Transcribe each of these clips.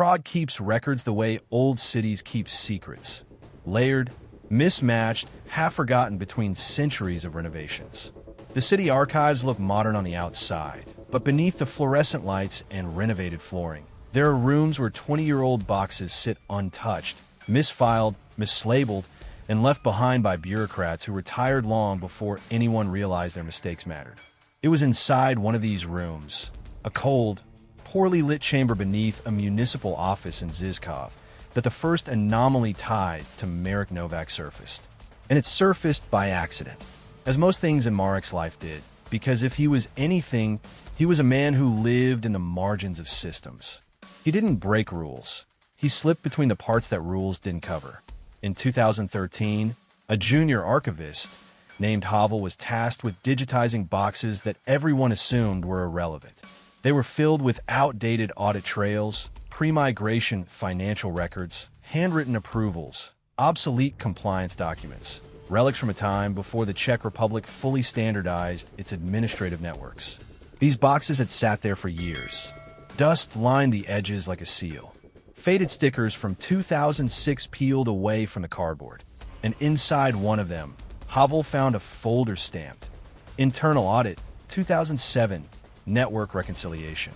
Prague keeps records the way old cities keep secrets. Layered, mismatched, half-forgotten between centuries of renovations. The city archives look modern on the outside, but beneath the fluorescent lights and renovated flooring, there are rooms where 20-year-old boxes sit untouched, misfiled, mislabeled, and left behind by bureaucrats who retired long before anyone realized their mistakes mattered. It was inside one of these rooms, a cold, poorly lit chamber beneath a municipal office in Žižkov, that the first anomaly tied to Marek Novak surfaced. And it surfaced by accident, as most things in Marek's life did, because if he was anything, he was a man who lived in the margins of systems. He didn't break rules. He slipped between the parts that rules didn't cover. In 2013, a junior archivist named Havel was tasked with digitizing boxes that everyone assumed were irrelevant. They were filled with outdated audit trails, pre-migration financial records, handwritten approvals, obsolete compliance documents, relics from a time before the Czech Republic fully standardized its administrative networks. These boxes had sat there for years. Dust lined the edges like a seal. Faded stickers from 2006 peeled away from the cardboard. And inside one of them, Havel found a folder stamped. Internal Audit, 2007, Network Reconciliation.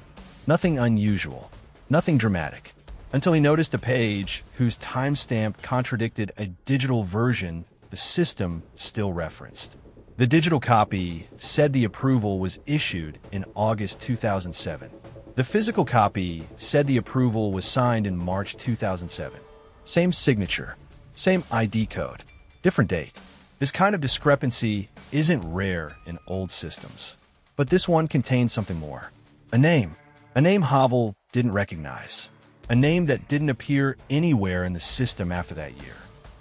Nothing unusual, nothing dramatic, until he noticed a page whose timestamp contradicted a digital version the system still referenced. The digital copy said the approval was issued in August 2007. The physical copy said the approval was signed in March 2007. Same signature, same ID code, different date. This kind of discrepancy isn't rare in old systems. But this one contained something more. A name Havel didn't recognize. A name that didn't appear anywhere in the system after that year.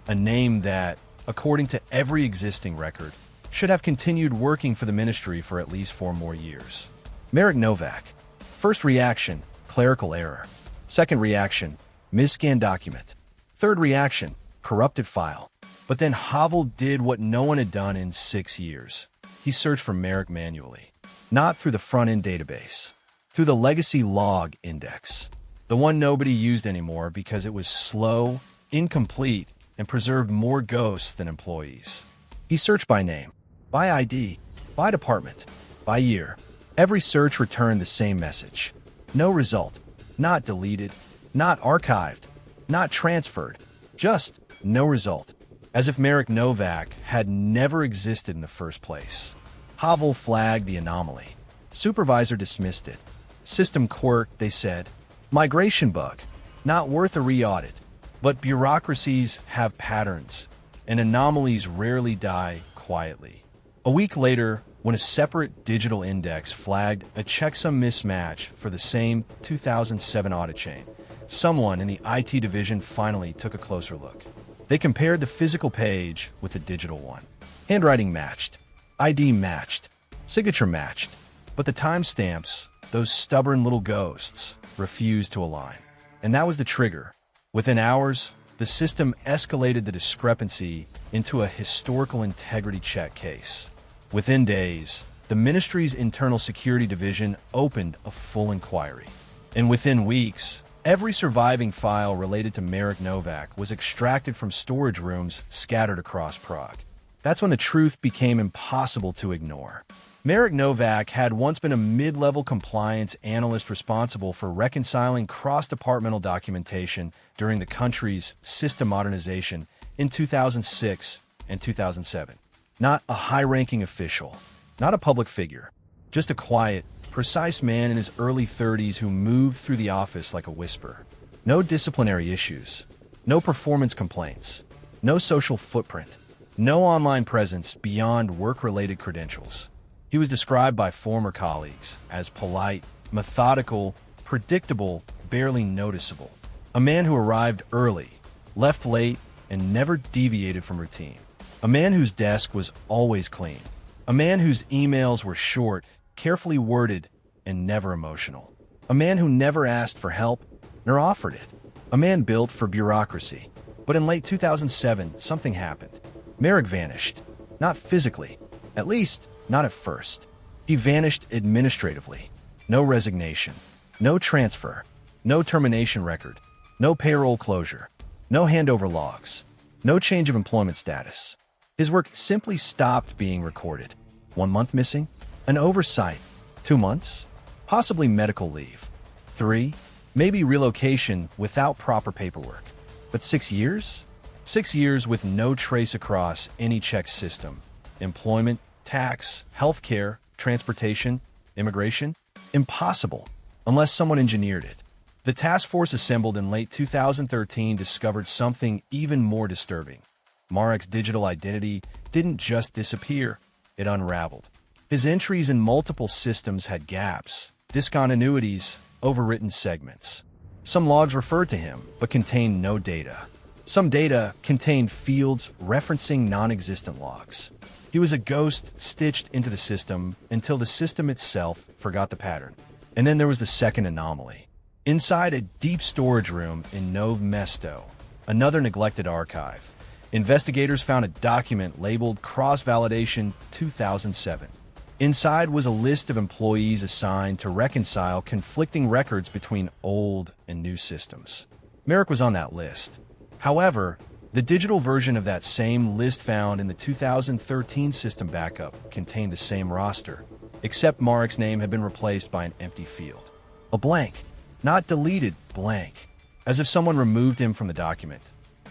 A name that, according to every existing record, should have continued working for the ministry for at least 4 more years. Marek Novak. First reaction, clerical error. Second reaction, misscanned document. Third reaction, corrupted file. But then Havel did what no one had done in 6 years. He searched for Marek manually. Not through the front-end database. Through the legacy log index. The one nobody used anymore because it was slow, incomplete, and preserved more ghosts than employees. He searched by name, by ID, by department, by year. Every search returned the same message. No result. Not deleted. Not archived. Not transferred. Just no result. As if Marek Novak had never existed in the first place. Havel flagged the anomaly. Supervisor dismissed it. System quirk, they said. Migration bug. Not worth a re-audit. But bureaucracies have patterns, and anomalies rarely die quietly. A week later, when a separate digital index flagged a checksum mismatch for the same 2007 audit chain, someone in the IT division finally took a closer look. They compared the physical page with the digital one. Handwriting matched, ID matched, signature matched, but the timestamps, those stubborn little ghosts, refused to align. And that was the trigger. Within hours, the system escalated the discrepancy into a historical integrity check case. Within days, the ministry's internal security division opened a full inquiry. And within weeks, every surviving file related to Marek Novak was extracted from storage rooms scattered across Prague. That's when the truth became impossible to ignore. Marek Novak had once been a mid-level compliance analyst responsible for reconciling cross-departmental documentation during the country's system modernization in 2006 and 2007. Not a high-ranking official, not a public figure, just a quiet, precise man in his early 30s who moved through the office like a whisper. No disciplinary issues, no performance complaints, no social footprint, no online presence beyond work-related credentials. He was described by former colleagues as polite, methodical, predictable, barely noticeable. A man who arrived early, left late, and never deviated from routine. A man whose desk was always clean. A man whose emails were short, carefully worded, and never emotional. A man who never asked for help, nor offered it. A man built for bureaucracy. But in late 2007, something happened. Marek vanished. Not physically. At least, not at first. He vanished administratively. No resignation. No transfer. No termination record. No payroll closure. No handover logs. No change of employment status. His work simply stopped being recorded. 1 month missing? An oversight. 2 months? Possibly medical leave. 3, maybe relocation without proper paperwork. But 6 years? 6 years with no trace across any Czech system. Employment, tax, healthcare, transportation, immigration? Impossible, unless someone engineered it. The task force assembled in late 2013 discovered something even more disturbing. Marek's digital identity didn't just disappear, it unraveled. His entries in multiple systems had gaps, discontinuities, overwritten segments. Some logs referred to him, but contained no data. Some data contained fields referencing non-existent logs. He was a ghost stitched into the system until the system itself forgot the pattern. And then there was the second anomaly. Inside a deep storage room in Nové Mesto, another neglected archive, investigators found a document labeled Cross-Validation 2007. Inside was a list of employees assigned to reconcile conflicting records between old and new systems. Marek was on that list. However, the digital version of that same list found in the 2013 system backup contained the same roster, except Marek's name had been replaced by an empty field. A blank. Not deleted, blank. As if someone removed him from the document.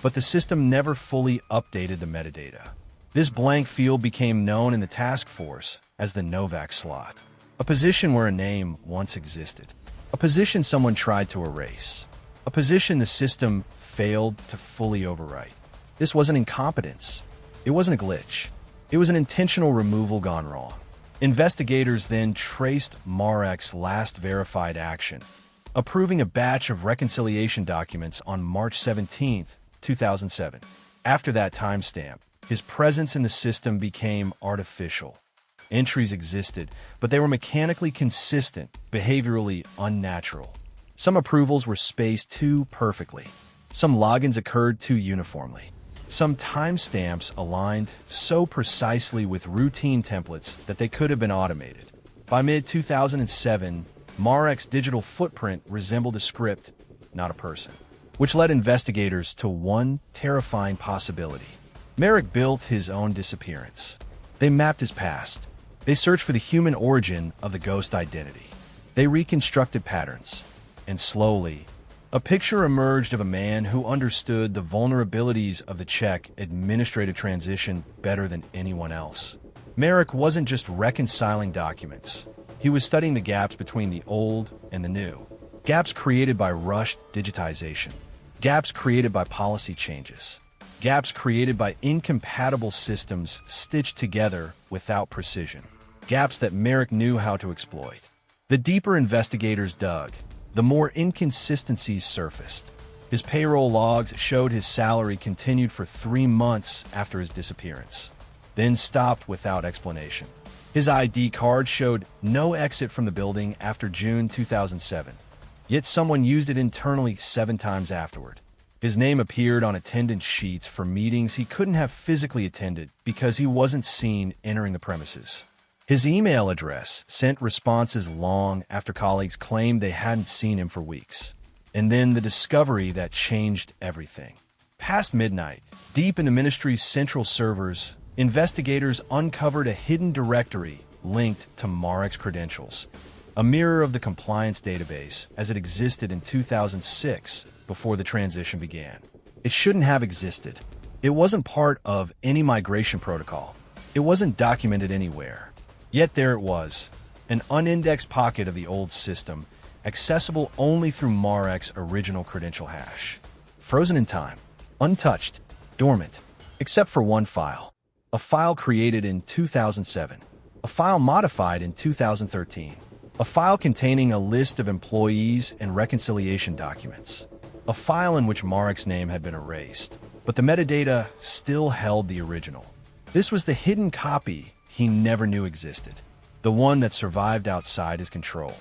But the system never fully updated the metadata. This blank field became known in the task force as the Novak slot, a position where a name once existed, a position someone tried to erase, a position the system failed to fully overwrite. This wasn't incompetence. It wasn't a glitch. It was an intentional removal gone wrong. Investigators then traced Marek's last verified action, approving a batch of reconciliation documents on March 17, 2007. After that timestamp, his presence in the system became artificial. Entries existed, but they were mechanically consistent, behaviorally unnatural. Some approvals were spaced too perfectly. Some logins occurred too uniformly. Some timestamps aligned so precisely with routine templates that they could have been automated. By mid-2007, Marek's digital footprint resembled a script, not a person, which led investigators to one terrifying possibility. Marek built his own disappearance. They mapped his past. They searched for the human origin of the ghost identity. They reconstructed patterns. And slowly, a picture emerged of a man who understood the vulnerabilities of the Czech administrative transition better than anyone else. Marek wasn't just reconciling documents. He was studying the gaps between the old and the new. Gaps created by rushed digitization. Gaps created by policy changes. Gaps created by incompatible systems stitched together without precision. Gaps that Marek knew how to exploit. The deeper investigators dug, the more inconsistencies surfaced. His payroll logs showed his salary continued for 3 months after his disappearance, then stopped without explanation. His ID card showed no exit from the building after June 2007, yet someone used it internally 7 times afterward. His name appeared on attendance sheets for meetings he couldn't have physically attended because he wasn't seen entering the premises. His email address sent responses long after colleagues claimed they hadn't seen him for weeks. And then the discovery that changed everything. Past midnight, deep in the ministry's central servers, investigators uncovered a hidden directory linked to Marek's credentials, a mirror of the compliance database as it existed in 2006 before the transition began. It shouldn't have existed. It wasn't part of any migration protocol. It wasn't documented anywhere. Yet there it was, an unindexed pocket of the old system, accessible only through Marek's original credential hash. Frozen in time, untouched, dormant, except for one file. A file created in 2007. A file modified in 2013. A file containing a list of employees and reconciliation documents. A file in which Marek's name had been erased, but the metadata still held the original. This was the hidden copy he never knew existed. The one that survived outside his control.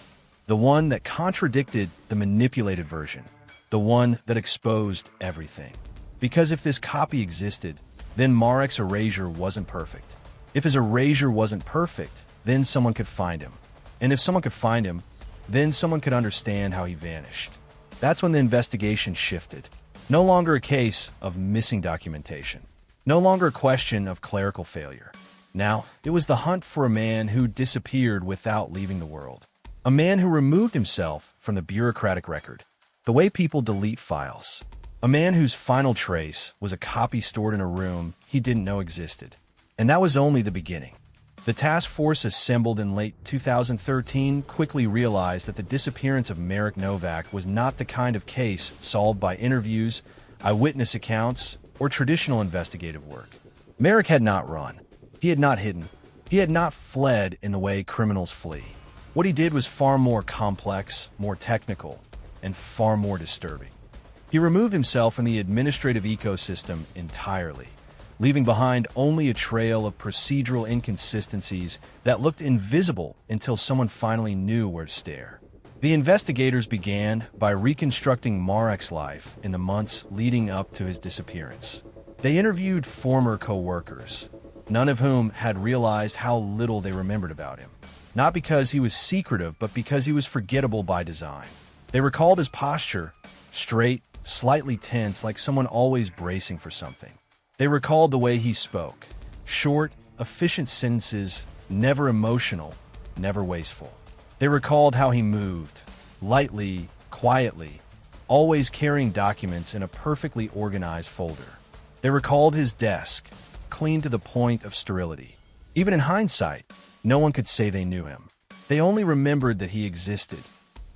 The one that contradicted the manipulated version. The one that exposed everything. Because if this copy existed, then Marek's erasure wasn't perfect. If his erasure wasn't perfect, then someone could find him. And if someone could find him, then someone could understand how he vanished. That's when the investigation shifted. No longer a case of missing documentation. No longer a question of clerical failure. Now, it was the hunt for a man who disappeared without leaving the world. A man who removed himself from the bureaucratic record, the way people delete files. A man whose final trace was a copy stored in a room he didn't know existed. And that was only the beginning. The task force assembled in late 2013 quickly realized that the disappearance of Marek Novak was not the kind of case solved by interviews, eyewitness accounts, or traditional investigative work. Marek had not run. He had not hidden. He had not fled in the way criminals flee. What he did was far more complex, more technical, and far more disturbing. He removed himself from the administrative ecosystem entirely, leaving behind only a trail of procedural inconsistencies that looked invisible until someone finally knew where to stare. The investigators began by reconstructing Marek's life in the months leading up to his disappearance. They interviewed former co-workers, none of whom had realized how little they remembered about him. Not because he was secretive, but because he was forgettable by design. They recalled his posture, straight, slightly tense, like someone always bracing for something. They recalled the way he spoke, short, efficient sentences, never emotional, never wasteful. They recalled how he moved, lightly, quietly, always carrying documents in a perfectly organized folder. They recalled his desk, clean to the point of sterility. Even in hindsight, no one could say they knew him. They only remembered that he existed,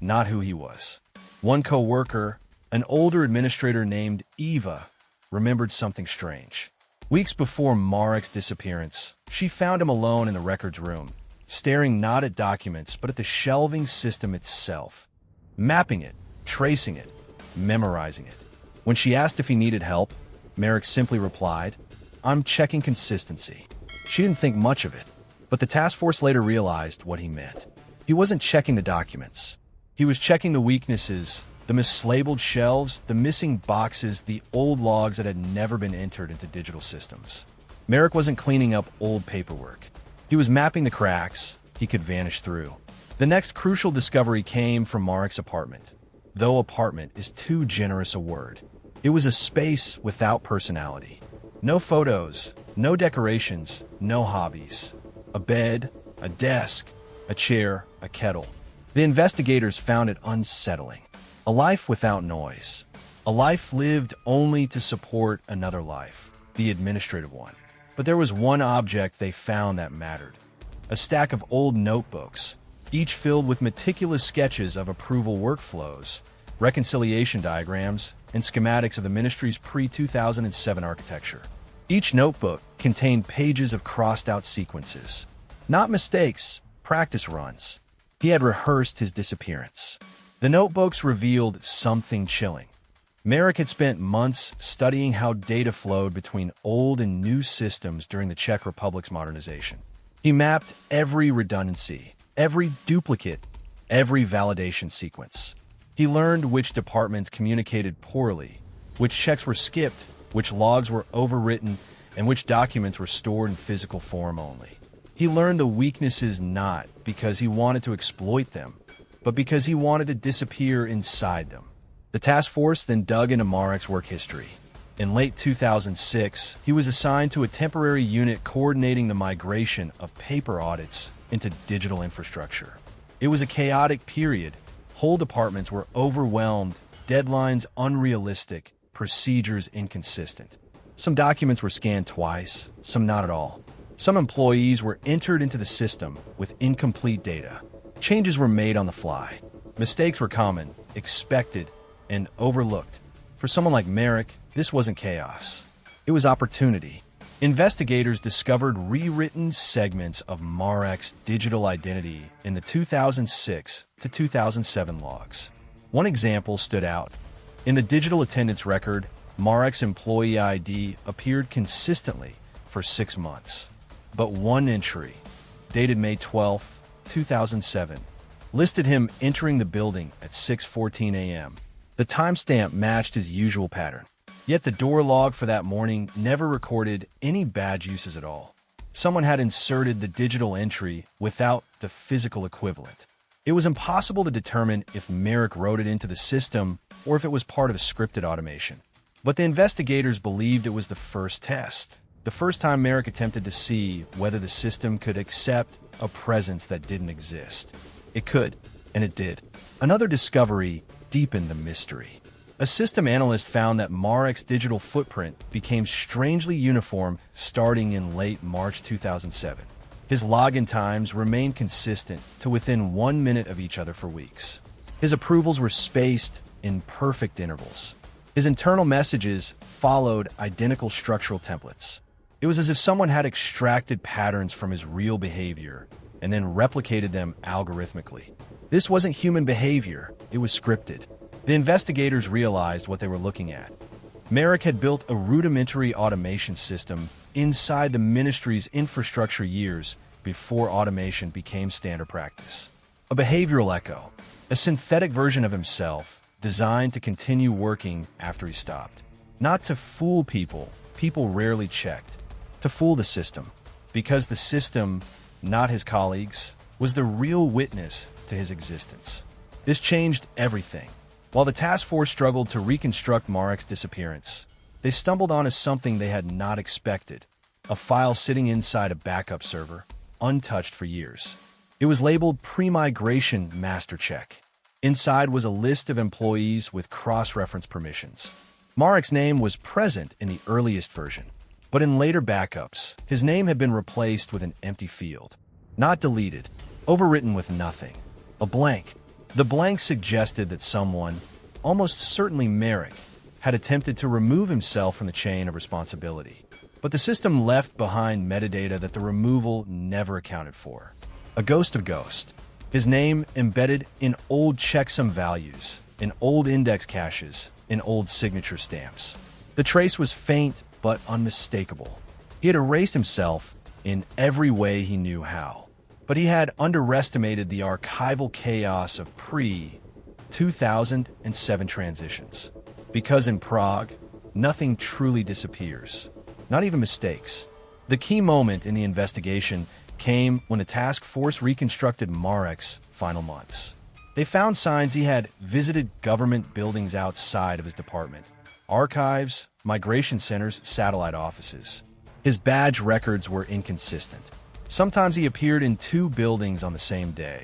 not who he was. One co-worker, an older administrator named Eva, remembered something strange. Weeks before Marek's disappearance, she found him alone in the records room, staring not at documents but at the shelving system itself, mapping it, tracing it, memorizing it. When she asked if he needed help, Marek simply replied, "I'm checking consistency." She didn't think much of it, but the task force later realized what he meant. He wasn't checking the documents. He was checking the weaknesses, the mislabeled shelves, the missing boxes, the old logs that had never been entered into digital systems. Marek wasn't cleaning up old paperwork. He was mapping the cracks he could vanish through. The next crucial discovery came from Marek's apartment. Though apartment is too generous a word, it was a space without personality. No photos, no decorations, no hobbies. A bed, a desk, a chair, a kettle. The investigators found it unsettling. A life without noise. A life lived only to support another life, the administrative one. But there was one object they found that mattered. A stack of old notebooks, each filled with meticulous sketches of approval workflows, reconciliation diagrams, and schematics of the ministry's pre-2007 architecture. Each notebook contained pages of crossed-out sequences. Not mistakes, practice runs. He had rehearsed his disappearance. The notebooks revealed something chilling. Marek had spent months studying how data flowed between old and new systems during the Czech Republic's modernization. He mapped every redundancy, every duplicate, every validation sequence. He learned which departments communicated poorly, which checks were skipped, which logs were overwritten, and which documents were stored in physical form only. He learned the weaknesses not because he wanted to exploit them, but because he wanted to disappear inside them. The task force then dug into Marek's work history. In late 2006, he was assigned to a temporary unit coordinating the migration of paper audits into digital infrastructure. It was a chaotic period. Whole departments were overwhelmed, deadlines unrealistic, procedures inconsistent. Some documents were scanned twice, some not at all. Some employees were entered into the system with incomplete data. Changes were made on the fly. Mistakes were common, expected, and overlooked. For someone like Marek, this wasn't chaos. It was opportunity. Investigators discovered rewritten segments of Marek's digital identity in the 2006 to 2007 logs. One example stood out. In the digital attendance record, Marek's employee ID appeared consistently for 6 months. But one entry, dated May 12, 2007, listed him entering the building at 6:14 a.m. The timestamp matched his usual pattern. Yet the door log for that morning never recorded any badge uses at all. Someone had inserted the digital entry without the physical equivalent. It was impossible to determine if Marek wrote it into the system or if it was part of a scripted automation. But the investigators believed it was the first test, the first time Marek attempted to see whether the system could accept a presence that didn't exist. It could, and it did. Another discovery deepened the mystery. A system analyst found that Marek's digital footprint became strangely uniform starting in late March 2007. His login times remained consistent to within 1 minute of each other for weeks. His approvals were spaced in perfect intervals. His internal messages followed identical structural templates. It was as if someone had extracted patterns from his real behavior and then replicated them algorithmically. This wasn't human behavior, it was scripted. The investigators realized what they were looking at. Marek had built a rudimentary automation system inside the ministry's infrastructure years before automation became standard practice. A behavioral echo, a synthetic version of himself designed to continue working after he stopped. Not to fool people, people rarely checked. To fool the system, because the system, not his colleagues, was the real witness to his existence. This changed everything. While the task force struggled to reconstruct Marek's disappearance, they stumbled onto something they had not expected, a file sitting inside a backup server, untouched for years. It was labeled Pre-Migration Master Check. Inside was a list of employees with cross-reference permissions. Marek's name was present in the earliest version, but in later backups, his name had been replaced with an empty field. Not deleted, overwritten with nothing. A blank. The blank suggested that someone, almost certainly Marek, had attempted to remove himself from the chain of responsibility. But the system left behind metadata that the removal never accounted for. A ghost of ghost. His name embedded in old checksum values, in old index caches, in old signature stamps. The trace was faint but unmistakable. He had erased himself in every way he knew how. But he had underestimated the archival chaos of pre-2007 transitions. Because in Prague, nothing truly disappears. Not even mistakes. The key moment in the investigation came when the task force reconstructed Marek's final months. They found signs he had visited government buildings outside of his department. Archives, migration centers, satellite offices. His badge records were inconsistent. Sometimes he appeared in 2 buildings on the same day.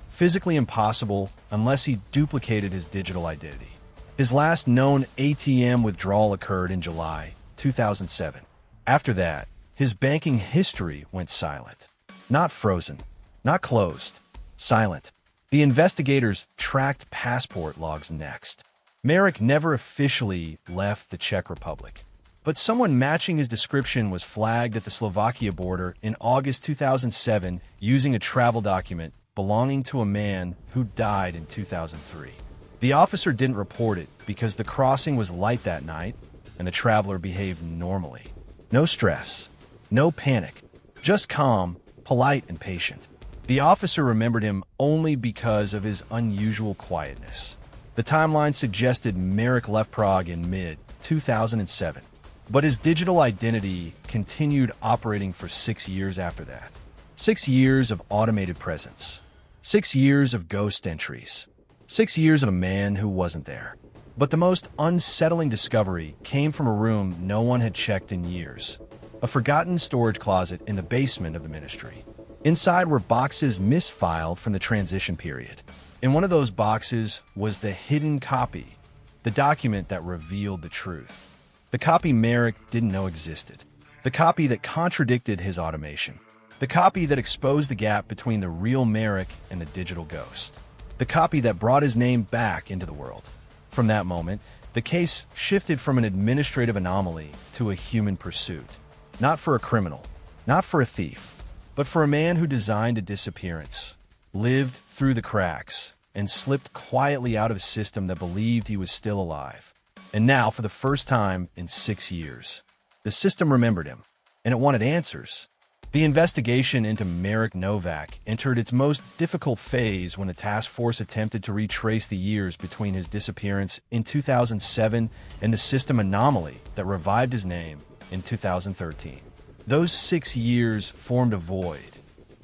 Physically impossible unless he duplicated his digital identity. His last known ATM withdrawal occurred in July 2007. After that, his banking history went silent. Not frozen, not closed, silent. The investigators tracked passport logs next. Marek never officially left the Czech Republic. But someone matching his description was flagged at the Slovakia border in August 2007 using a travel document belonging to a man who died in 2003. The officer didn't report it because the crossing was light that night and the traveler behaved normally. No stress, no panic, just calm, polite, and patient. The officer remembered him only because of his unusual quietness. The timeline suggested Marek left Prague in mid-2007. But his digital identity continued operating for 6 years after that. 6 years of automated presence. 6 years of ghost entries. 6 years of a man who wasn't there. But the most unsettling discovery came from a room no one had checked in years. A forgotten storage closet in the basement of the ministry. Inside were boxes misfiled from the transition period. In one of those boxes was the hidden copy, the document that revealed the truth. The copy Marek didn't know existed. The copy that contradicted his automation. The copy that exposed the gap between the real Marek and the digital ghost. The copy that brought his name back into the world. From that moment, the case shifted from an administrative anomaly to a human pursuit. Not for a criminal, not for a thief, but for a man who designed a disappearance, lived through the cracks, and slipped quietly out of a system that believed he was still alive. And now, for the first time in 6 years, the system remembered him, and it wanted answers. The investigation into Marek Novak entered its most difficult phase when the task force attempted to retrace the years between his disappearance in 2007 and the system anomaly that revived his name in 2013. Those 6 years formed a void.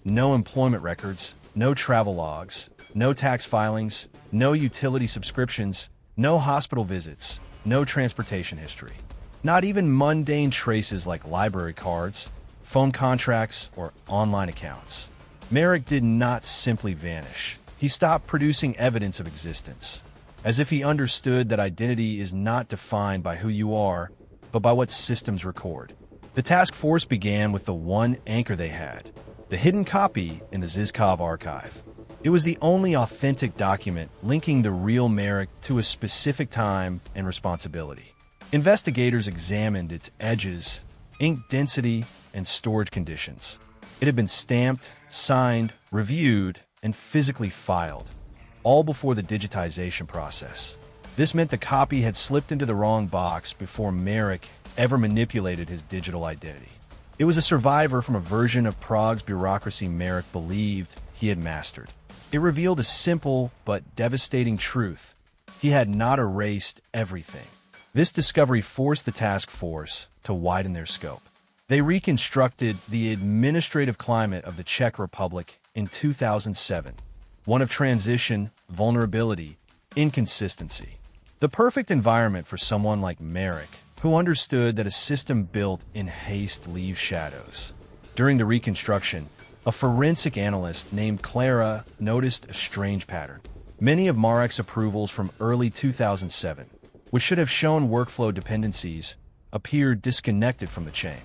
No employment records, no travel logs, no tax filings, no utility subscriptions, no hospital visits, no transportation history. Not even mundane traces like library cards, phone contracts, or online accounts. Marek did not simply vanish. He stopped producing evidence of existence, as if he understood that identity is not defined by who you are, but by what systems record. The task force began with the one anchor they had, the hidden copy in the Zizkov archive. It was the only authentic document linking the real Marek to a specific time and responsibility. Investigators examined its edges, ink density, and storage conditions. It had been stamped, signed, reviewed, and physically filed, all before the digitization process. This meant the copy had slipped into the wrong box before Marek ever manipulated his digital identity. It was a survivor from a version of Prague's bureaucracy Marek believed he had mastered. It revealed a simple but devastating truth. He had not erased everything. This discovery forced the task force to widen their scope. They reconstructed the administrative climate of the Czech Republic in 2007, one of transition, vulnerability, inconsistency. The perfect environment for someone like Marek, who understood that a system built in haste leaves shadows. During the reconstruction, a forensic analyst named Clara noticed a strange pattern. Many of Marek's approvals from early 2007, which should have shown workflow dependencies, appeared disconnected from the chain.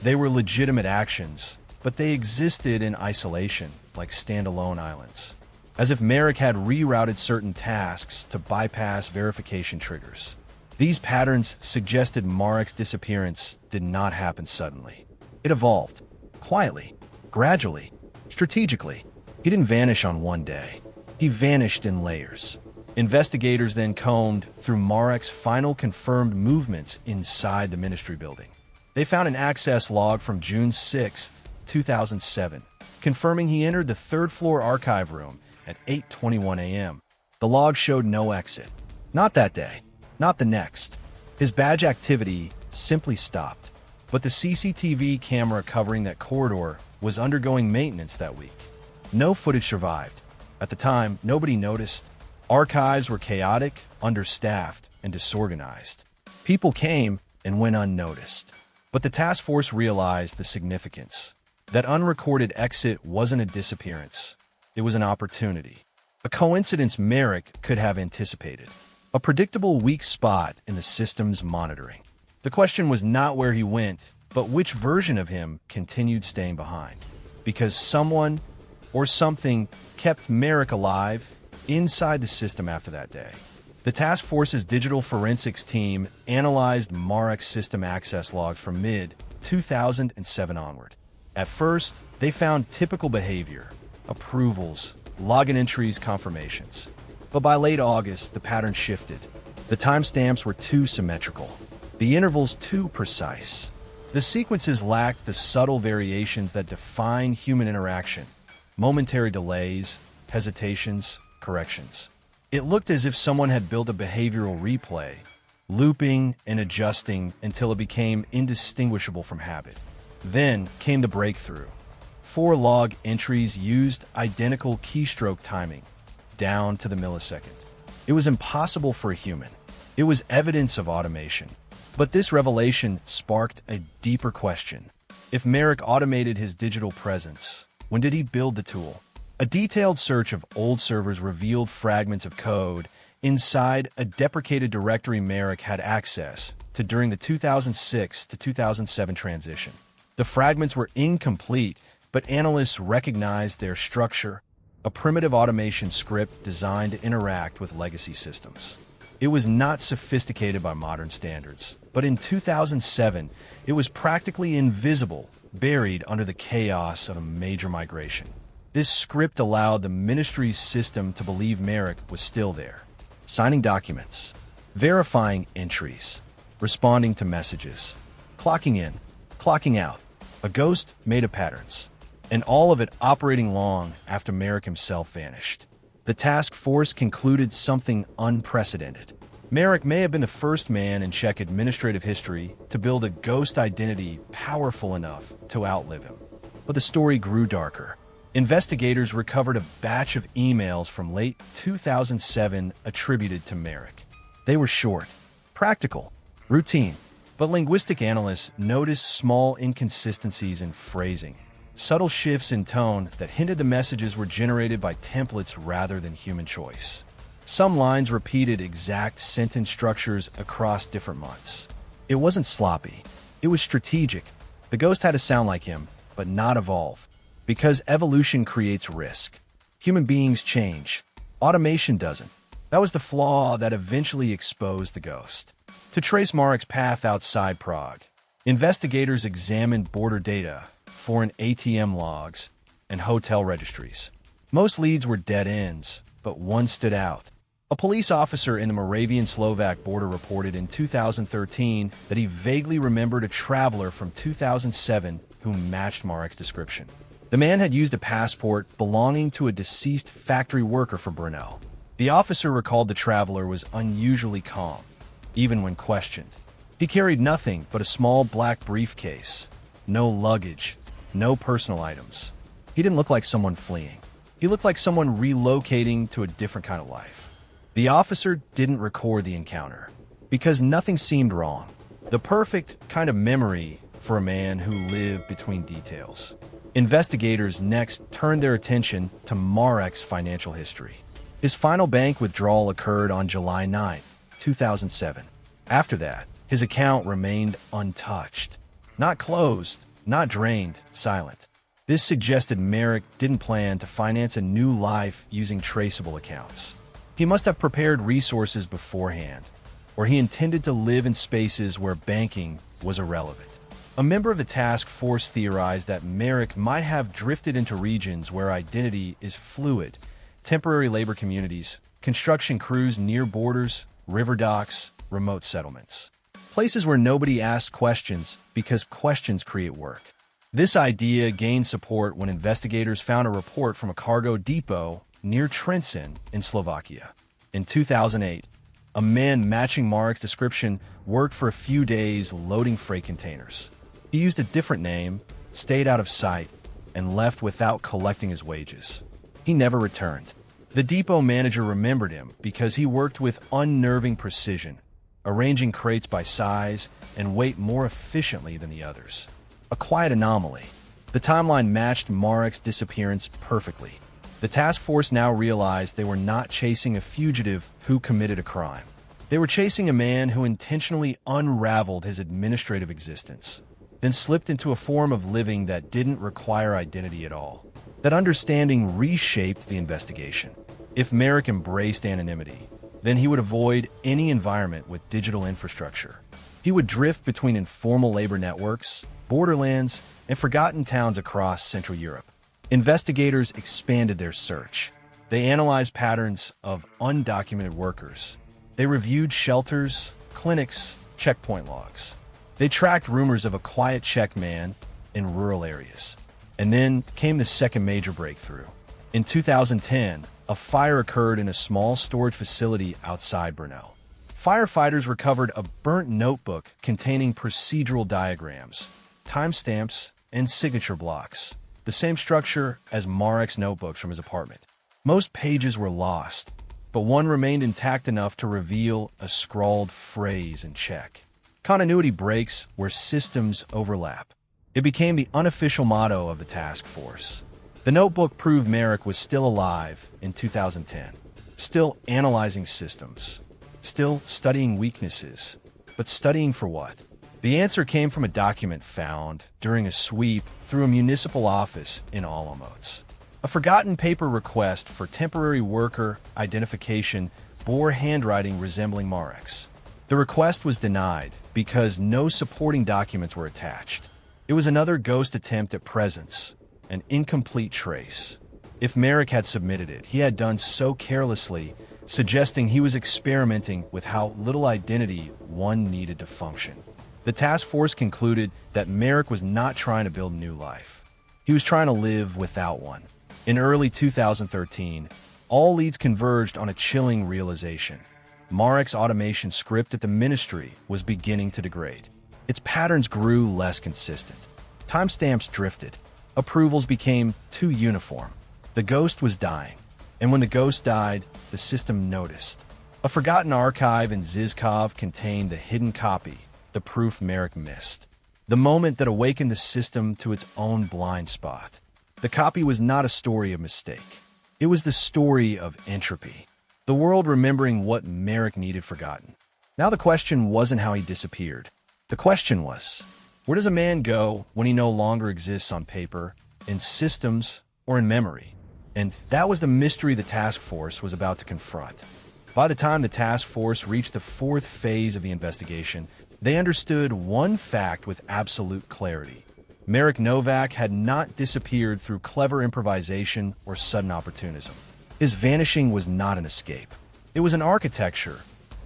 They were legitimate actions, but they existed in isolation, like standalone islands, as if Marek had rerouted certain tasks to bypass verification triggers. These patterns suggested Marek's disappearance did not happen suddenly. It evolved, quietly, gradually, strategically. He didn't vanish on one day. He vanished in layers. Investigators then combed through Marek's final confirmed movements inside the ministry building. They found an access log from June 6, 2007, confirming he entered the third-floor archive room at 8:21 a.m. The log showed no exit. Not that day. Not the next. His badge activity simply stopped. But the CCTV camera covering that corridor was undergoing maintenance that week. No footage survived. At the time, nobody noticed. Archives were chaotic, understaffed, and disorganized. People came and went unnoticed. But the task force realized the significance. That unrecorded exit wasn't a disappearance. It was an opportunity. A coincidence Marek could have anticipated. A predictable weak spot in the system's monitoring. The question was not where he went, but which version of him continued staying behind. Because someone or something kept Marek alive inside the system after that day. The task force's digital forensics team analyzed Marek's system access logs from mid-2007 onward. At first, they found typical behavior, approvals, login entries, confirmations. But by late August, the pattern shifted. The timestamps were too symmetrical, the intervals too precise. The sequences lacked the subtle variations that define human interaction, momentary delays, hesitations, corrections. It looked as if someone had built a behavioral replay, looping and adjusting until it became indistinguishable from habit. Then came the breakthrough. 4 log entries used identical keystroke timing, down to the millisecond. It was impossible for a human. It was evidence of automation. But this revelation sparked a deeper question. If Marek automated his digital presence, when did he build the tool? A detailed search of old servers revealed fragments of code inside a deprecated directory Marek had access to during the 2006 to 2007 transition. The fragments were incomplete, but analysts recognized their structure, a primitive automation script designed to interact with legacy systems. It was not sophisticated by modern standards, but in 2007, it was practically invisible, buried under the chaos of a major migration. This script allowed the ministry's system to believe Marek was still there, signing documents, verifying entries, responding to messages, clocking in, clocking out, a ghost made of patterns, and all of it operating long after Marek himself vanished. The task force concluded something unprecedented. Marek may have been the first man in Czech administrative history to build a ghost identity powerful enough to outlive him. But the story grew darker. Investigators recovered a batch of emails from late 2007 attributed to Marek. They were short, practical, routine, but linguistic analysts noticed small inconsistencies in phrasing, subtle shifts in tone that hinted the messages were generated by templates rather than human choice. Some lines repeated exact sentence structures across different months. It wasn't sloppy. It was strategic. The ghost had to sound like him, but not evolve. Because evolution creates risk. Human beings change. Automation doesn't. That was the flaw that eventually exposed the ghost. To trace Marek's path outside Prague, investigators examined border data, foreign ATM logs, and hotel registries. Most leads were dead ends, but one stood out. A police officer in the Moravian-Slovak border reported in 2013 that he vaguely remembered a traveler from 2007 who matched Marek's description. The man had used a passport belonging to a deceased factory worker for Brno. The officer recalled the traveler was unusually calm, even when questioned. He carried nothing but a small black briefcase. No luggage, no personal items. He didn't look like someone fleeing. He looked like someone relocating to a different kind of life. The officer didn't record the encounter because nothing seemed wrong. The perfect kind of memory for a man who lived between details. Investigators next turned their attention to Marek's financial history. His final bank withdrawal occurred on July 9, 2007. After that, his account remained untouched. Not closed, not drained, silent. This suggested Marek didn't plan to finance a new life using traceable accounts. He must have prepared resources beforehand, or he intended to live in spaces where banking was irrelevant. A member of the task force theorized that Marek might have drifted into regions where identity is fluid, temporary labor communities, construction crews near borders, river docks, remote settlements. Places where nobody asks questions because questions create work. This idea gained support when investigators found a report from a cargo depot near Trenčín in Slovakia. In 2008, a man matching Marek's description worked for a few days loading freight containers. He used a different name, stayed out of sight, and left without collecting his wages. He never returned. The depot manager remembered him because he worked with unnerving precision, arranging crates by size and weight more efficiently than the others. A quiet anomaly. The timeline matched Marek's disappearance perfectly. The task force now realized they were not chasing a fugitive who committed a crime. They were chasing a man who intentionally unraveled his administrative existence, then slipped into a form of living that didn't require identity at all. That understanding reshaped the investigation. If Marek embraced anonymity, then he would avoid any environment with digital infrastructure. He would drift between informal labor networks, borderlands, and forgotten towns across Central Europe. Investigators expanded their search. They analyzed patterns of undocumented workers. They reviewed shelters, clinics, checkpoint logs. They tracked rumors of a quiet Czech man in rural areas. And then came the second major breakthrough. In 2010, a fire occurred in a small storage facility outside Brno. Firefighters recovered a burnt notebook containing procedural diagrams, timestamps, and signature blocks, the same structure as Marek's notebooks from his apartment. Most pages were lost, but one remained intact enough to reveal a scrawled phrase in Czech. Continuity breaks where systems overlap. It became the unofficial motto of the task force. The notebook proved Marek was still alive in 2010, still analyzing systems, still studying weaknesses, but studying for what? The answer came from a document found during a sweep through a municipal office in Olomouc. A forgotten paper request for temporary worker identification bore handwriting resembling Marek's. The request was denied because no supporting documents were attached. It was another ghost attempt at presence, an incomplete trace. If Marek had submitted it, he had done so carelessly, suggesting he was experimenting with how little identity one needed to function. The task force concluded that Marek was not trying to build a new life. He was trying to live without one. In early 2013, all leads converged on a chilling realization. Marek's automation script at the ministry was beginning to degrade. Its patterns grew less consistent. Timestamps drifted. Approvals became too uniform. The ghost was dying, and when the ghost died, the system noticed. A forgotten archive in Zizkov contained the hidden copy, the proof Marek missed. The moment that awakened the system to its own blind spot. The copy was not a story of mistake. It was the story of entropy. The world remembering what Marek needed forgotten. Now the question wasn't how he disappeared. The question was, where does a man go when he no longer exists on paper, in systems, or in memory? And that was the mystery the task force was about to confront. By the time the task force reached the fourth phase of the investigation, they understood one fact with absolute clarity. Marek Novak had not disappeared through clever improvisation or sudden opportunism. His vanishing was not an escape. It was an architecture,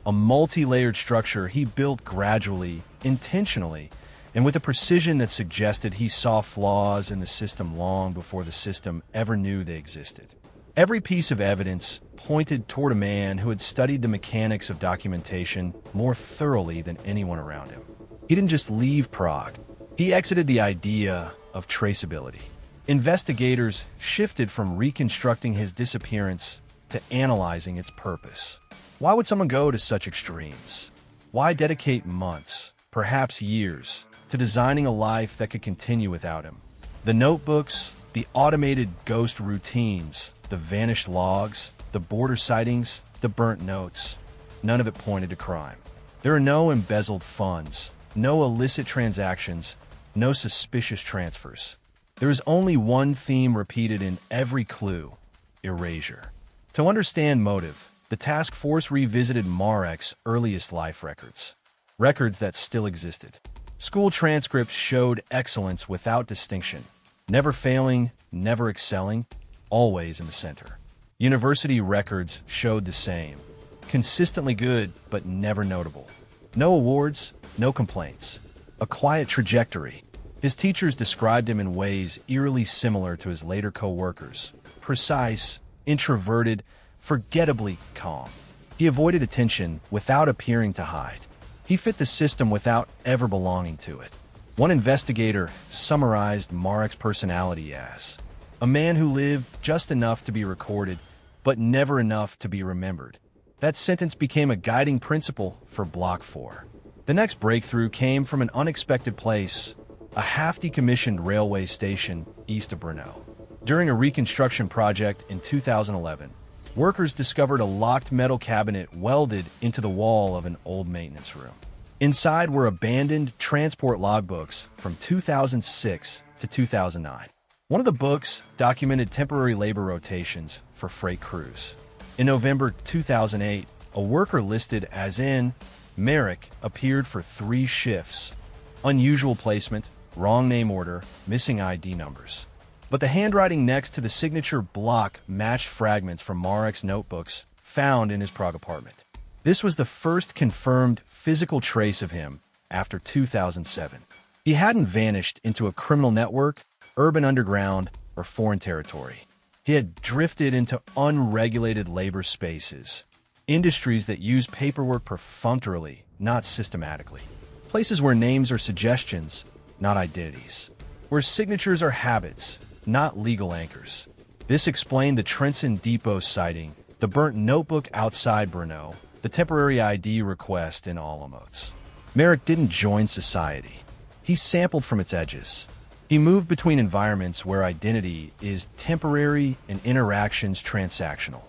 a multi-layered structure he built gradually, intentionally, and with a precision that suggested he saw flaws in the system long before the system ever knew they existed. Every piece of evidence pointed toward a man who had studied the mechanics of documentation more thoroughly than anyone around him. He didn't just leave Prague. He exited the idea of traceability. Investigators shifted from reconstructing his disappearance to analyzing its purpose. Why would someone go to such extremes? Why dedicate months, perhaps years, to designing a life that could continue without him? The notebooks, the automated ghost routines, the vanished logs, the border sightings, the burnt notes, none of it pointed to crime. There are no embezzled funds, no illicit transactions, no suspicious transfers. There is only one theme repeated in every clue: erasure. To understand motive, the task force revisited Marek's earliest life records, records that still existed. School transcripts showed excellence without distinction, never failing, never excelling, always in the center. University records showed the same, consistently good but never notable. No awards, no complaints. A quiet trajectory. His teachers described him in ways eerily similar to his later co-workers. Precise, introverted, forgettably calm. He avoided attention without appearing to hide. He fit the system without ever belonging to it. One investigator summarized Marek's personality as a man who lived just enough to be recorded, but never enough to be remembered. That sentence became a guiding principle for Block 4. The next breakthrough came from an unexpected place, a half-decommissioned railway station east of Brno. During a reconstruction project in 2011, workers discovered a locked metal cabinet welded into the wall of an old maintenance room. Inside were abandoned transport logbooks from 2006 to 2009. One of the books documented temporary labor rotations for freight crews. In November 2008, a worker listed as in Marek appeared for 3 shifts. Unusual placement, wrong name order, missing ID numbers. But the handwriting next to the signature block matched fragments from Marek's notebooks found in his Prague apartment. This was the first confirmed physical trace of him after 2007. He hadn't vanished into a criminal network, urban underground, or foreign territory. He had drifted into unregulated labor spaces, industries that use paperwork perfunctorily, not systematically. Places where names are suggestions, not identities. Where signatures are habits, not legal anchors. This explained the Trenton Depot sighting, the burnt notebook outside Brno, the temporary ID request in Olomouc. Marek didn't join society. He sampled from its edges. He moved between environments where identity is temporary and interactions transactional.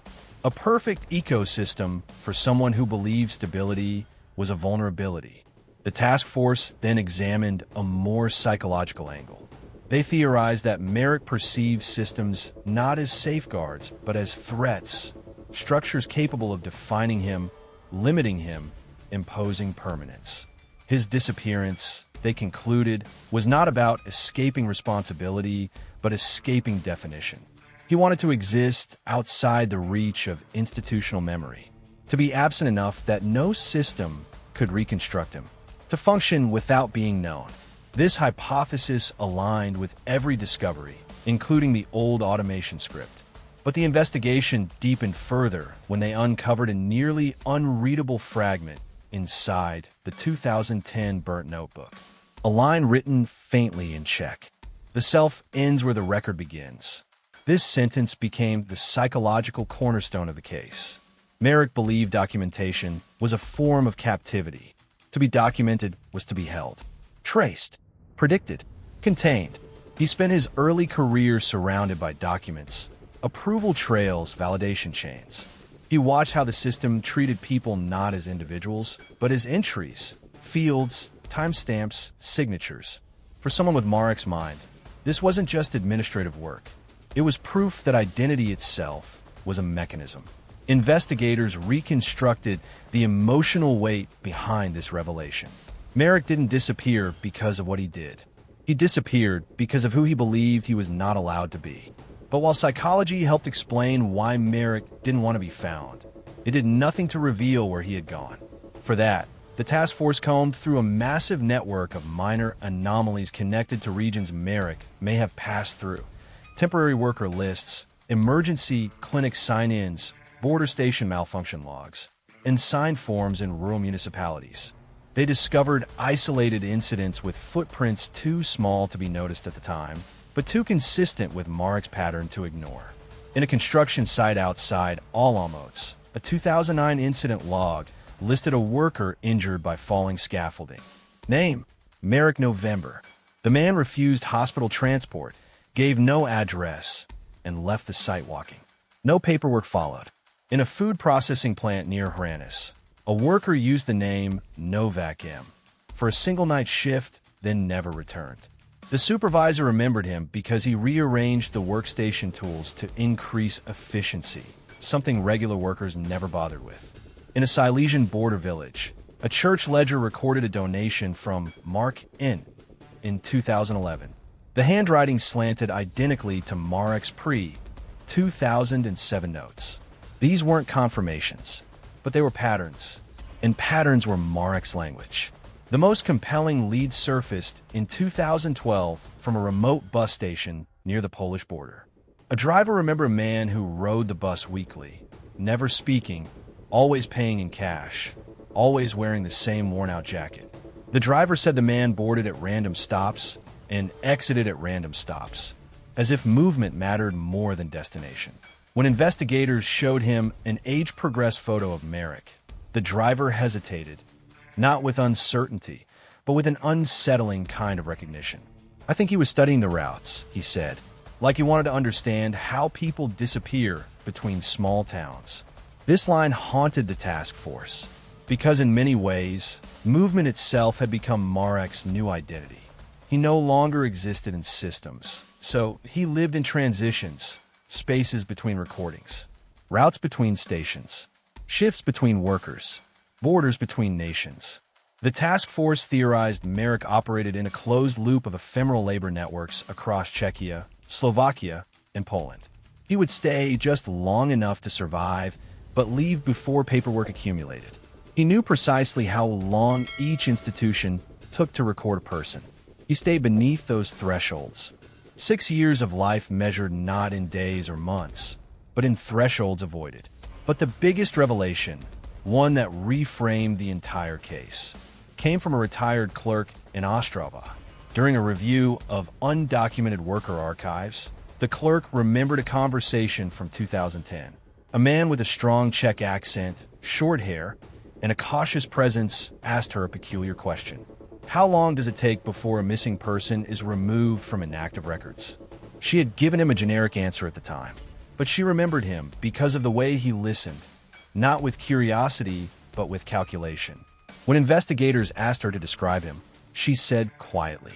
A perfect ecosystem for someone who believed stability was a vulnerability. The task force then examined a more psychological angle. They theorized that Marek perceived systems not as safeguards, but as threats, structures capable of defining him, limiting him, imposing permanence. His disappearance, they concluded, was not about escaping responsibility, but escaping definition. He wanted to exist outside the reach of institutional memory, to be absent enough that no system could reconstruct him, to function without being known. This hypothesis aligned with every discovery, including the old automation script. But the investigation deepened further when they uncovered a nearly unreadable fragment inside the 2010 burnt notebook. A line written faintly in Czech. The self ends where the record begins. This sentence became the psychological cornerstone of the case. Marek believed documentation was a form of captivity. To be documented was to be held, traced, predicted, contained. He spent his early career surrounded by documents, approval trails, validation chains. He watched how the system treated people not as individuals, but as entries, fields, timestamps, signatures. For someone with Marek's mind, this wasn't just administrative work. It was proof that identity itself was a mechanism. Investigators reconstructed the emotional weight behind this revelation. Marek didn't disappear because of what he did. He disappeared because of who he believed he was not allowed to be. But while psychology helped explain why Marek didn't want to be found, it did nothing to reveal where he had gone. For that, the task force combed through a massive network of minor anomalies connected to regions Marek may have passed through. Temporary worker lists, emergency clinic sign-ins, border station malfunction logs, and signed forms in rural municipalities. They discovered isolated incidents with footprints too small to be noticed at the time, but too consistent with Marek's pattern to ignore. In a construction site outside Olomouc, a 2009 incident log listed a worker injured by falling scaffolding. Name: Marek November. The man refused hospital transport, gave no address, and left the site walking. No paperwork followed. In a food processing plant near Hranis, a worker used the name Novak M for a single night shift, then never returned. The supervisor remembered him because he rearranged the workstation tools to increase efficiency, something regular workers never bothered with. In a Silesian border village, a church ledger recorded a donation from Mark N in 2011. The handwriting slanted identically to Marek's pre-2007 notes. These weren't confirmations, but they were patterns, and patterns were Marek's language. The most compelling lead surfaced in 2012 from a remote bus station near the Polish border. A driver remembered a man who rode the bus weekly, never speaking, always paying in cash, always wearing the same worn-out jacket. The driver said the man boarded at random stops and exited at random stops, as if movement mattered more than destination. When investigators showed him an age-progressed photo of Marek, the driver hesitated, not with uncertainty, but with an unsettling kind of recognition. I think he was studying the routes, he said, like he wanted to understand how people disappear between small towns. This line haunted the task force, because in many ways, movement itself had become Marek's new identity. He no longer existed in systems, so he lived in transitions, spaces between recordings, routes between stations, shifts between workers, borders between nations. The task force theorized Marek operated in a closed loop of ephemeral labor networks across Czechia, Slovakia, and Poland. He would stay just long enough to survive, but leave before paperwork accumulated. He knew precisely how long each institution took to record a person. He stayed beneath those thresholds. 6 years of life measured not in days or months, but in thresholds avoided. But the biggest revelation, one that reframed the entire case, came from a retired clerk in Ostrava. During a review of undocumented worker archives, the clerk remembered a conversation from 2010. A man with a strong Czech accent, short hair, and a cautious presence asked her a peculiar question. How long does it take before a missing person is removed from inactive records? She had given him a generic answer at the time, but she remembered him because of the way he listened, not with curiosity, but with calculation. When investigators asked her to describe him, she said quietly,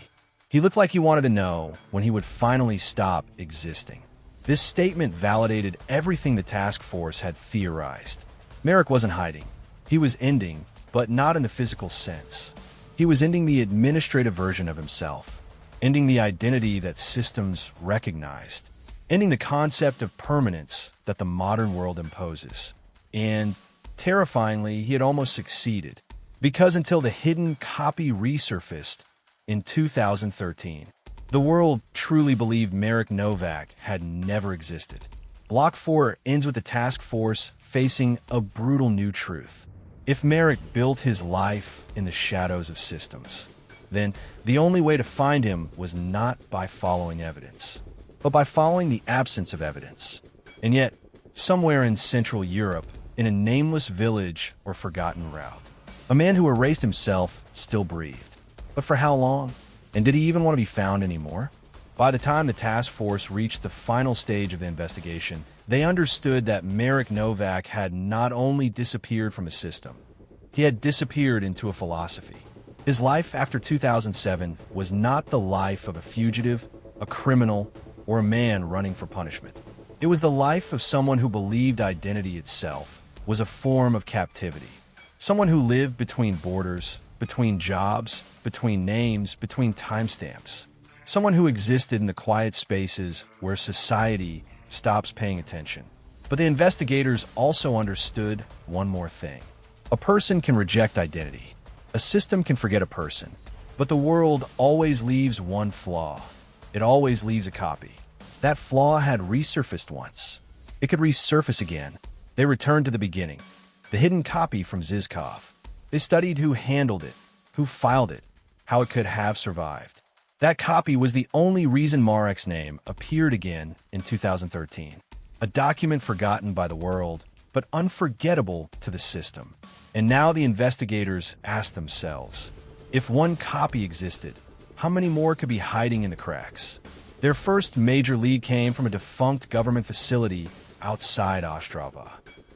"He looked like he wanted to know when he would finally stop existing." This statement validated everything the task force had theorized. Marek wasn't hiding. He was ending, but not in the physical sense. He was ending the administrative version of himself, ending the identity that systems recognized, ending the concept of permanence that the modern world imposes. And, terrifyingly, he had almost succeeded, because until the hidden copy resurfaced in 2013, the world truly believed Marek Novak had never existed. Block 4 ends with the task force facing a brutal new truth. If Marek built his life in the shadows of systems, Then, the only way to find him was not by following evidence, but by following the absence of evidence. And yet, somewhere in Central Europe, in a nameless village or forgotten route, a man who erased himself still breathed. But for how long? And did he even want to be found anymore? By the time the task force reached the final stage of the investigation, they understood that Marek Novak had not only disappeared from a system, he had disappeared into a philosophy. His life after 2007 was not the life of a fugitive, a criminal, or a man running for punishment. It was the life of someone who believed identity itself was a form of captivity. Someone who lived between borders, between jobs, between names, between timestamps. Someone who existed in the quiet spaces where society stops paying attention. But the investigators also understood one more thing. A person can reject identity. A system can forget a person. But the world always leaves one flaw. It always leaves a copy. That flaw had resurfaced once. It could resurface again. They returned to the beginning. The hidden copy from Zizkov. They studied who handled it, who filed it, how it could have survived. That copy was the only reason Marek's name appeared again in 2013. A document forgotten by the world, but unforgettable to the system. And now the investigators asked themselves, if one copy existed, how many more could be hiding in the cracks? Their first major lead came from a defunct government facility outside Ostrava.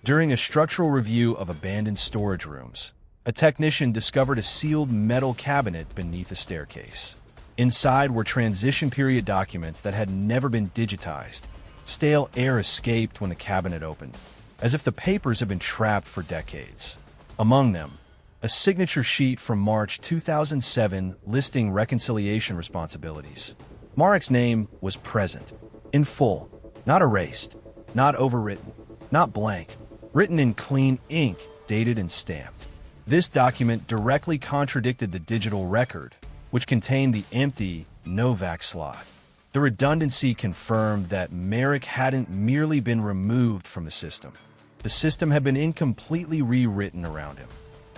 During a structural review of abandoned storage rooms, a technician discovered a sealed metal cabinet beneath a staircase. Inside were transition period documents that had never been digitized. Stale air escaped when the cabinet opened, as if the papers had been trapped for decades. Among them, a signature sheet from March 2007 listing reconciliation responsibilities. Marek's name was present, in full, not erased, not overwritten, not blank, written in clean ink, dated and stamped. This document directly contradicted the digital record, which contained the empty Novak slot. The redundancy confirmed that Marek hadn't merely been removed from the system. The system had been incompletely rewritten around him.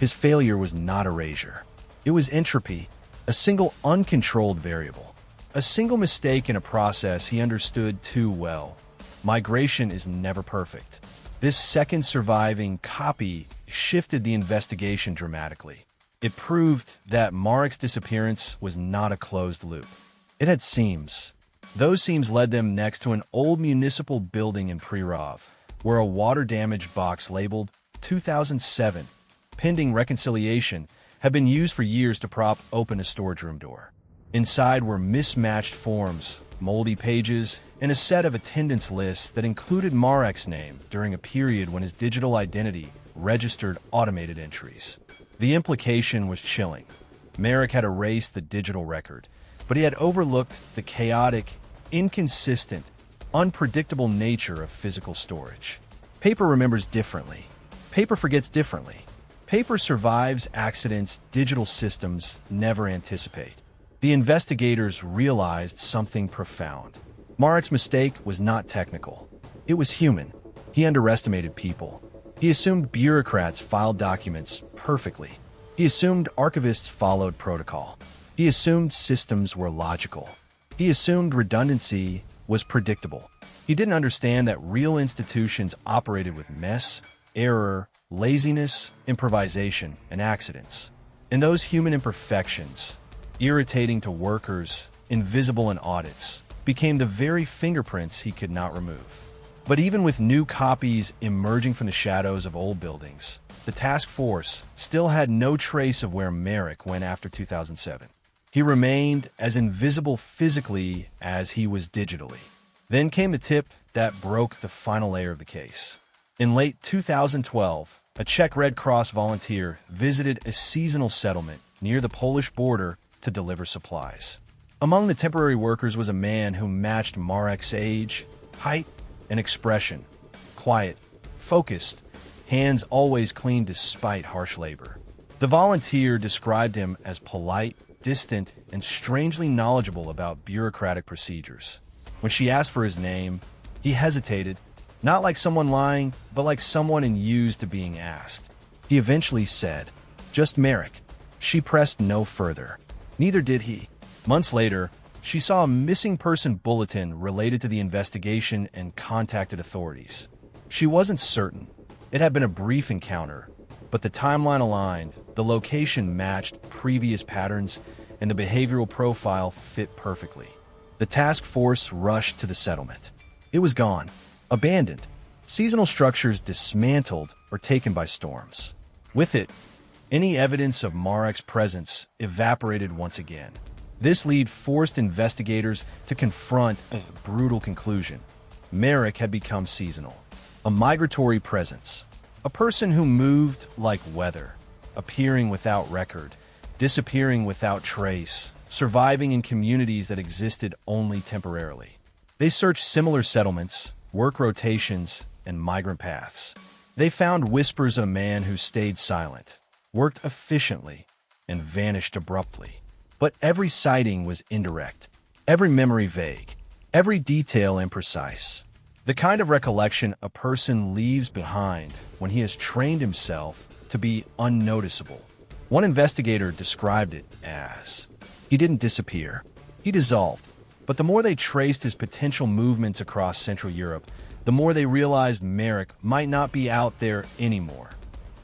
His failure was not erasure. It was entropy, a single uncontrolled variable. A single mistake in a process he understood too well. Migration is never perfect. This second surviving copy shifted the investigation dramatically. It proved that Marek's disappearance was not a closed loop. It had seams. Those seams led them next to an old municipal building in Prerov, where a water-damaged box labeled 2007, pending reconciliation, had been used for years to prop open a storage room door. Inside were mismatched forms, moldy pages, and a set of attendance lists that included Marek's name during a period when his digital identity registered automated entries. The implication was chilling. Marek had erased the digital record, but he had overlooked the chaotic, inconsistent, unpredictable nature of physical storage. Paper remembers differently. Paper forgets differently. Paper survives accidents digital systems never anticipate. The investigators realized something profound. Marek's mistake was not technical. It was human. He underestimated people. He assumed bureaucrats filed documents perfectly. He assumed archivists followed protocol. He assumed systems were logical. He assumed redundancy was predictable. He didn't understand that real institutions operated with mess, error, laziness, improvisation, and accidents. And those human imperfections, irritating to workers, invisible in audits, became the very fingerprints he could not remove. But even with new copies emerging from the shadows of old buildings, the task force still had no trace of where Marek went after 2007. He remained as invisible physically as he was digitally. Then came the tip that broke the final layer of the case. In late 2012, a Czech Red Cross volunteer visited a seasonal settlement near the Polish border to deliver supplies. Among the temporary workers was a man who matched Marek's age, height, and expression. Quiet, focused, hands always clean despite harsh labor. The volunteer described him as polite, distant, and strangely knowledgeable about bureaucratic procedures. When she asked for his name, he hesitated, not like someone lying, but like someone used to being asked. He eventually said, "Just Marek." She pressed no further. Neither did he. Months later, she saw a missing person bulletin related to the investigation and contacted authorities. She wasn't certain. It had been a brief encounter, but the timeline aligned, the location matched previous patterns, and the behavioral profile fit perfectly. The task force rushed to the settlement. It was gone, abandoned, seasonal structures dismantled or taken by storms. With it, any evidence of Marek's presence evaporated once again. This lead forced investigators to confront a brutal conclusion. Marek had become seasonal, a migratory presence, a person who moved like weather, appearing without record, disappearing without trace, surviving in communities that existed only temporarily. They searched similar settlements, work rotations, and migrant paths. They found whispers of a man who stayed silent, worked efficiently, and vanished abruptly. But every sighting was indirect, every memory vague, every detail imprecise. The kind of recollection a person leaves behind when he has trained himself to be unnoticeable. One investigator described it as, he didn't disappear, he dissolved. But the more they traced his potential movements across Central Europe, the more they realized Marek might not be out there anymore,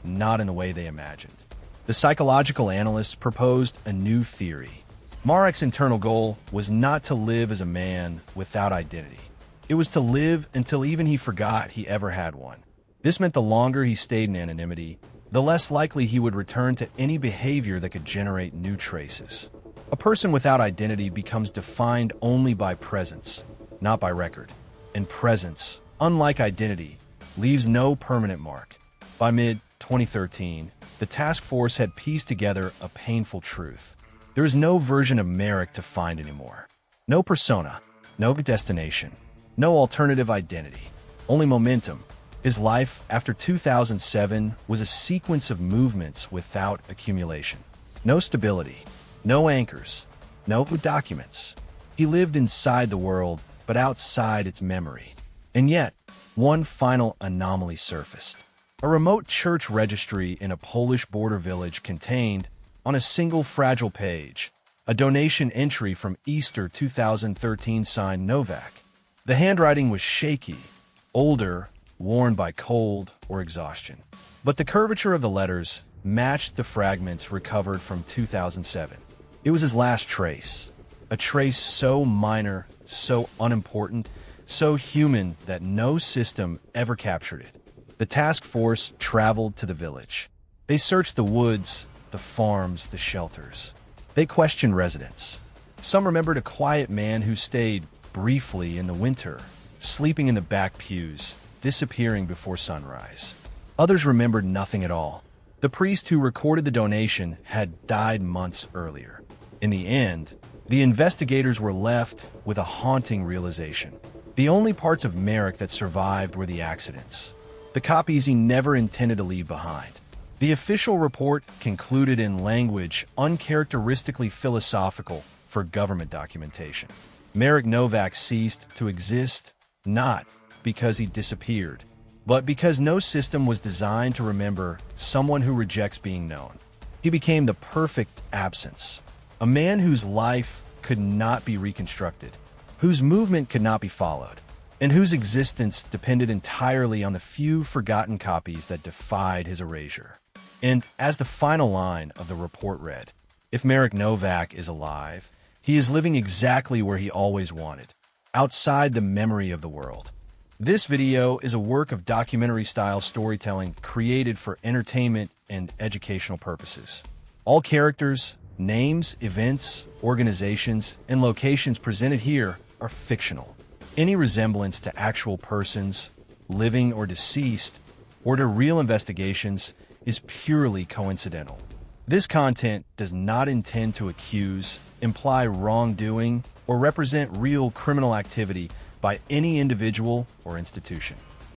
not in the way they imagined. The psychological analysts proposed a new theory. Marek's internal goal was not to live as a man without identity. It was to live until even he forgot he ever had one. This meant the longer he stayed in anonymity, the less likely he would return to any behavior that could generate new traces. A person without identity becomes defined only by presence, not by record. And presence, unlike identity, leaves no permanent mark. By mid-2013, the task force had pieced together a painful truth. There is no version of Marek to find anymore. No persona, no destination, no alternative identity, only momentum. His life after 2007 was a sequence of movements without accumulation. No stability, no anchors, no documents. He lived inside the world, but outside its memory. And yet, one final anomaly surfaced. A remote church registry in a Polish border village contained, on a single fragile page, a donation entry from Easter 2013 signed Novak. The handwriting was shaky, older, worn by cold or exhaustion. But the curvature of the letters matched the fragments recovered from 2007. It was his last trace, a trace so minor, so unimportant, so human that no system ever captured it. The task force traveled to the village. They searched the woods, the farms, the shelters. They questioned residents. Some remembered a quiet man who stayed briefly in the winter, sleeping in the back pews, disappearing before sunrise. Others remembered nothing at all. The priest who recorded the donation had died months earlier. In the end, the investigators were left with a haunting realization. The only parts of Marek that survived were the accidents, the copies he never intended to leave behind. The official report concluded in language uncharacteristically philosophical for government documentation. Marek Novak ceased to exist, not because he disappeared, but because no system was designed to remember someone who rejects being known. He became the perfect absence, a man whose life could not be reconstructed, whose movement could not be followed, and whose existence depended entirely on the few forgotten copies that defied his erasure. And as the final line of the report read, if Marek Novak is alive, he is living exactly where he always wanted, outside the memory of the world. This video is a work of documentary-style storytelling created for entertainment and educational purposes. All characters, names, events, organizations, and locations presented here are fictional. Any resemblance to actual persons, living or deceased, or to real investigations is purely coincidental. This content does not intend to accuse, imply wrongdoing, or represent real criminal activity by any individual or institution.